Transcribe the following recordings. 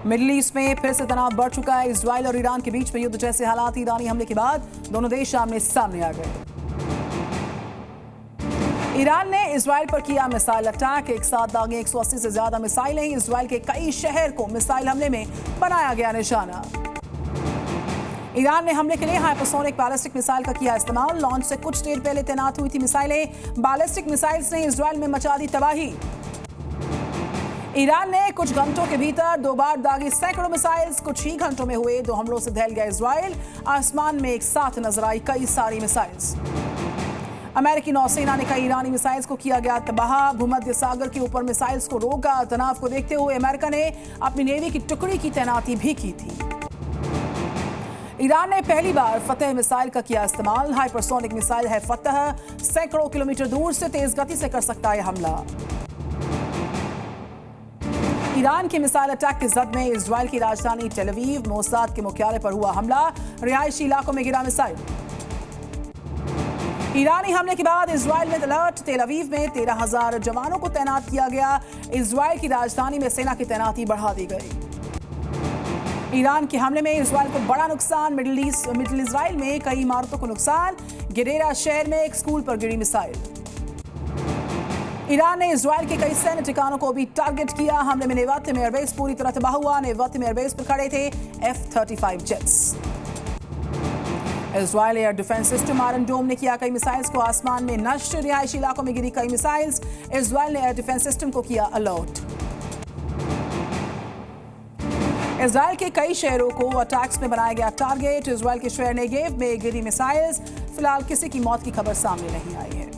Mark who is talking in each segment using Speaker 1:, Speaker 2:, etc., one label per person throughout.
Speaker 1: Middle east में फिर से तनाव बढ़ चुका है। इजराइल और ईरान के बीच में युद्ध जैसे हालात। ईरानी हमले के बाद दोनों देश आमने सामने आ गए। ईरान ने इजराइल पर किया मिसाइल अटैक। एक साथ दागे 180 से ज्यादा मिसाइलें। इजराइल के कई शहर को मिसाइल हमले में बनाया गया निशाना। ईरान ने हमले के लिए हाइपरसोनिक बैलिस्टिक मिसाइल का किया इस्तेमाल। लॉन्च से कुछ देर पहले तैनात हुई थी मिसाइलें। बैलिस्टिक मिसाइल्स ने इजराइल में मचा दी तबाही। ईरान ने कुछ घंटों के भीतर 2 बार दागी सैकड़ों मिसाइल्स। कुछ ही घंटों में हुए 2 हमलों से दहल गया इजराइल। आसमान में एक साथ नजर आई कई सारी मिसाइल्स। अमेरिकी नौसेना ने कई ईरानी मिसाइल्स को किया गया तबाह। भूमध्य सागर के ऊपर मिसाइल्स को रोका। तनाव को देखते हुए अमेरिका ने अपनी नेवी की टुकड़ी की तैनाती भी की थी। ईरान ने पहली बार फतेह मिसाइल का किया इस्तेमाल। हाइपरसोनिक मिसाइल है फतेह। सैकड़ों किलोमीटर दूर से तेज गति से कर सकता है हमला। ईरान के मिसाइल अटैक के जद में इजराइल की राजधानी टेल अवीव मोसाद के मुख्यालय पर हुआ हमला। रिहायशी इलाकों में गिरा मिसाइल। ईरानी हमले के बाद इजराइल में अलर्ट। तेल अवीव में 13,000 जवानों को तैनात किया गया। इजराइल की राजधानी में सेना की तैनाती बढ़ा दी गई। ईरान के हमले में इजराइल को बड़ा नुकसान। मिडिल इजराइल में कई इमारतों को नुकसान। गिरेरा शहर में एक स्कूल पर गिरी मिसाइल। ईरान ने इजराइल के कई सैन्य ठिकानों को भी टारगेट किया। हमले में नेवात्य में एयरबेस पूरी तरह तबाह हुआ। नेवात्य में एयरबेस पर खड़े थे F-35 jets. Israel air defence system iron dome ने किया कई मिसाइल्स को आसमान में नष्ट। रिहायशी इलाकों में गिरी कई मिसाइल्स। इजराइल ने एयर डिफेंस सिस्टम को किया अलर्ट। इजराइल के कई शहरों को अटैक्स में बनाया गया टारगेट। इजराइल के शहर नेगेव में गिरी मिसाइल्स। फिलहाल किसी की मौत की खबर सामने नहीं आई है।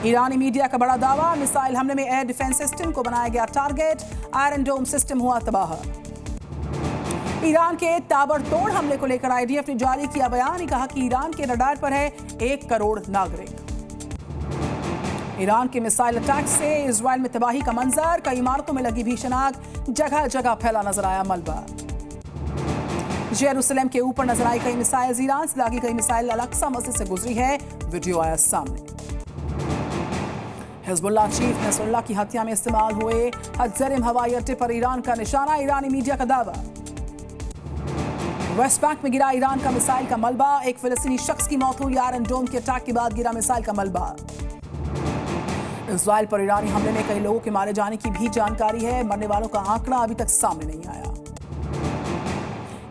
Speaker 1: ईरानी मीडिया का बड़ा दावा। मिसाइल हमले में एयर डिफेंस सिस्टम को बनाया गया टारगेट। आयरन डोम सिस्टम हुआ तबाह। ईरान के ताबड़तोड़ हमले को लेकर आईडीएफ ने जारी किया बयान। कहा कि ईरान के रडार पर है 1 करोड़ नागरिक। ईरान के मिसाइल अटैक से इजराइल में तबाही का मंजर। कई इमारतों में लगी भीषण आग। जगह जगह फैला नजर आया मलबा। जेरूसलम के ऊपर नजर आई कई मिसाइल। ईरान से दागी कई मिसाइल अल-अक्सा मस्जिद से गुजरी है। वीडियो आया सामने। हिजबुल्लाह चीफ नसरुल्लाह की हत्या में इस्तेमाल हुए हज़रम हवाई अड्डे पर ईरान का निशाना। ईरानी मीडिया का दावा। वेस्ट बैंक में गिरा ईरान का मिसाइल का मलबा। एक फिलिस्तीनी शख्स की मौत हुई। आयरन डोम के अटैक के बाद गिरा मिसाइल का मलबा। इजराइल पर ईरानी हमले में कई लोगों के मारे जाने की भी जानकारी है। मरने वालों का आंकड़ा अभी तक सामने नहीं आया।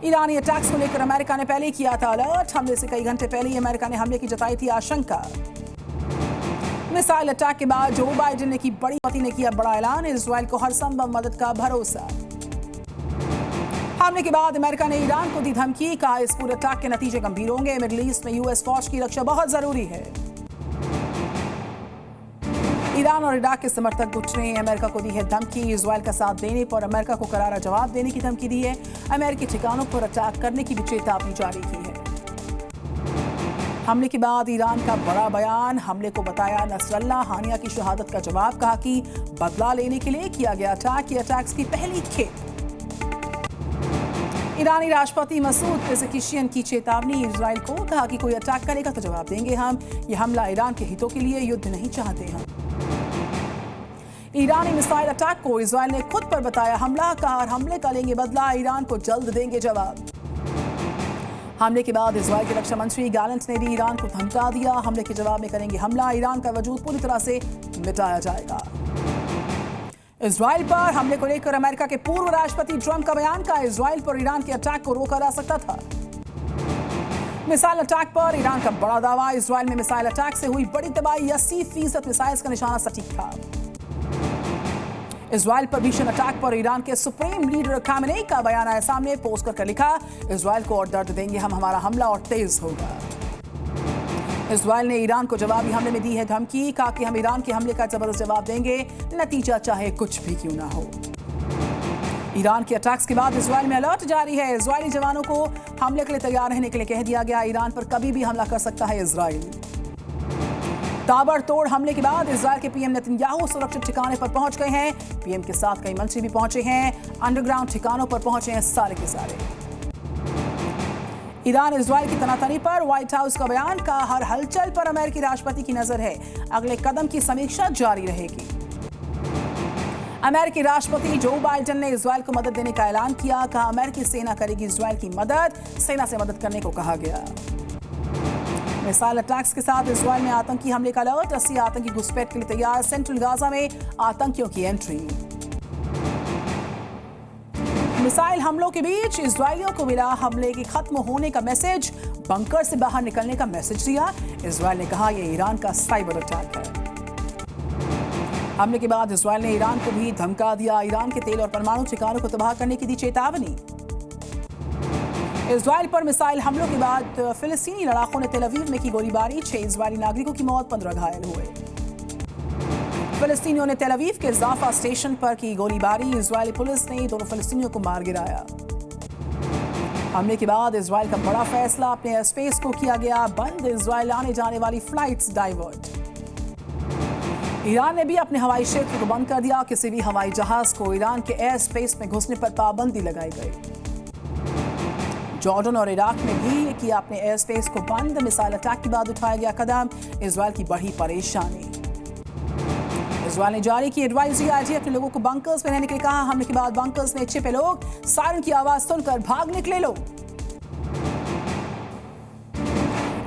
Speaker 1: ईरानी अटैक्स को लेकर अमेरिका ने पहले किया था अलर्ट। हमले से कई घंटे पहले ही अमेरिका ने हमले की जताई थी आशंका। मिसाइल अटैक के बाद जो बाइडेन ने की बड़ी पति ने किया बड़ा ऐलान। इजराइल को हर संभव मदद का भरोसा। हमले के बाद अमेरिका ने ईरान को दी धमकी। कहा इस पूरे अटैक के नतीजे गंभीर होंगे। मिडिल ईस्ट में यूएस फौज की रक्षा बहुत जरूरी है। ईरान और इराक के समर्थक गुट ने अमेरिका को दी है धमकी। इजराइल का साथ देने पर अमेरिका को करारा जवाब देने की धमकी दी है। अमेरिकी ठिकानों पर अटैक करने की भी चेतावनी जारी की है। हमले के बाद ईरान का बड़ा बयान। हमले को बताया नसरल्लाह हानिया की शहादत का जवाब। कहा कि बदला लेने के लिए किया गया अटैक। ये अटैक्स की पहली खेप। ईरानी राष्ट्रपति मसूद पेज़ेशकियान की चेतावनी इजराइल को। कहा कि कोई अटैक करेगा तो जवाब देंगे हम। यह हमला ईरान के हितों के लिए। युद्ध नहीं चाहते हम। ईरानी मिसाइल अटैक को इजराइल ने खुद पर बताया हमला। कहा हमले का लेंगे बदला। ईरान को जल्द देंगे जवाब। हमले के बाद इजराइल के रक्षा मंत्री गैलेंट ने भी ईरान को धमका दिया। हमले के जवाब में करेंगे हमला। ईरान का वजूद पूरी तरह से मिटाया जाएगा। इजराइल पर हमले को लेकर अमेरिका के पूर्व राष्ट्रपति ट्रंप का बयान। का इजराइल पर ईरान के अटैक को रोका जा सकता था। मिसाइल अटैक पर ईरान का बड़ा दावा। इजराइल में मिसाइल अटैक से हुई बड़ी तबाही। 80% मिसाइल्स का निशाना सटीक था। इजराइल पर भीषण अटैक पर ईरान के सुप्रीम लीडर खामेनेई का बयान आया सामने। पोस्ट करके लिखा इजराइल को और दर्द देंगे हम। हमारा हमला और तेज होगा। इजराइल ने ईरान को जवाबी हमले में दी है धमकी। कहा कि हम ईरान के हमले का जबरदस्त जवाब देंगे। नतीजा चाहे कुछ भी क्यों ना हो। ईरान के अटैक्स के बाद इजराइल में अलर्ट जारी है। इजरायली जवानों को हमले के लिए तैयार रहने के लिए कह दिया गया। ईरान पर कभी भी हमला कर सकता है इजराइल। ताबड़तोड़ हमले के बाद इजराइल के पीएम नेतन्याहू सुरक्षित ठिकाने पर पहुंच गए हैं। पीएम के साथ कई मंत्री भी पहुंचे हैं। अंडरग्राउंड ठिकानों पर पहुंचे हैं सारे के सारे। ईरान इजराइल की तनातनी पर व्हाइट हाउस का बयान। का हर हलचल पर अमेरिकी राष्ट्रपति की नजर है। अगले कदम की समीक्षा जारी रहेगी। अमेरिकी राष्ट्रपति जो बाइडेन ने इजराइल को मदद देने का ऐलान किया। कहा अमेरिकी सेना करेगी इजराइल की मदद, सेना से मदद करने को कहा गया। मिसाइल अटैक्स के साथ इजराइल में आतंकी हमले का अलर्ट, 80 आतंकी घुसपैठ के लिए तैयार। सेंट्रल गाजा में आतंकियों की एंट्री। मिसाइल हमलों के बीच इजरायलियों को मिला हमले के खत्म होने का मैसेज, बंकर से बाहर निकलने का मैसेज दिया। इजराइल ने कहा यह ईरान का साइबर अटैक है। हमले के बाद इजराइल ने ईरान को भी धमका दिया। ईरान के तेल और परमाणु ठिकानों को तबाह करने की दी चेतावनी। इजराइल पर मिसाइल हमलों के बाद फिलिस्तीनी लड़ाकों ने तेल अवीव में की गोलीबारी, 6 इजरायली नागरिकों की मौत, 15 घायल हुए। फिलिस्तीनियों ने तेल अवीव के जाफा स्टेशन पर की गोलीबारी, इजरायली पुलिस ने दोनों फिलिस्तीनियों को मार गिराया। हमले के बाद इजराइल का बड़ा फैसला, अपने एयर स्पेस को किया गया बंद, इजराइल आने जाने वाली फ्लाइट्स डाइवर्ट। ईरान ने भी अपने हवाई क्षेत्र को बंद कर दिया, किसी भी हवाई जहाज को ईरान के एयर स्पेस में घुसने पर पाबंदी लगाई गई। जॉर्डन और इराक में भी किया अपने एयर स्पेस को बंद। मिसाइल अटैक के बाद उठाया गया कदम, इजराइल की बढ़ी परेशानी। इजराइल ने जारी की एडवाइजरी, आईजीएफ ने लोगों को बंकर्स में रहने के लिए कहा। हमले के बाद बंकर्स में छिपे लोग सायरन की आवाज सुनकर भाग निकले लोग।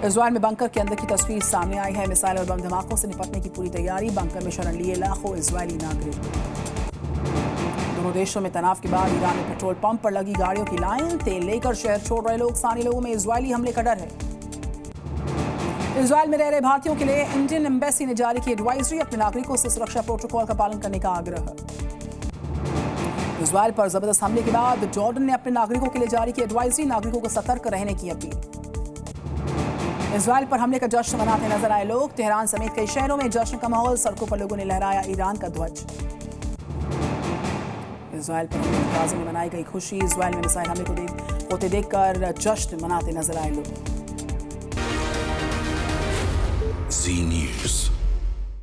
Speaker 1: इजराइल में बंकर के अंदर की तस्वीर सामने आई है। मिसाइल और बम धमाकों से निपटने की पूरी तैयारी, बंकर में शरण लिए लाखों इजरायली नागरिक। दोनों देशों में तनाव के बाद ईरान में पेट्रोल पंप पर लगी गाड़ियों की लाइन, तेल लेकर शहर छोड़ रहे लोग। स्थानीय लोगों में इजरायली हमले का डर है। इजराइल में रह रहे भारतीयों के लिए इंडियन एम्बेसी ने जारी की एडवाइजरी, अपने नागरिकों से सुरक्षा प्रोटोकॉल का पालन करने का आग्रह। इजराइल पर जबरदस्त हमले के बाद जॉर्डन ने अपने नागरिकों के लिए जारी की एडवाइजरी, नागरिकों को सतर्क रहने की अपील। इजराइल पर हमले का जश्न मनाते नजर आए लोग, तेहरान समेत कई शहरों में जश्न का माहौल, सड़कों पर लोगों ने लहराया ईरान का ध्वज। इजराइल पर गाजा में मनाई गई खुशी, इजराइल में मिसाइल हमले को होते देखकर जश्न मनाते नजर आए लोग।
Speaker 2: Z News।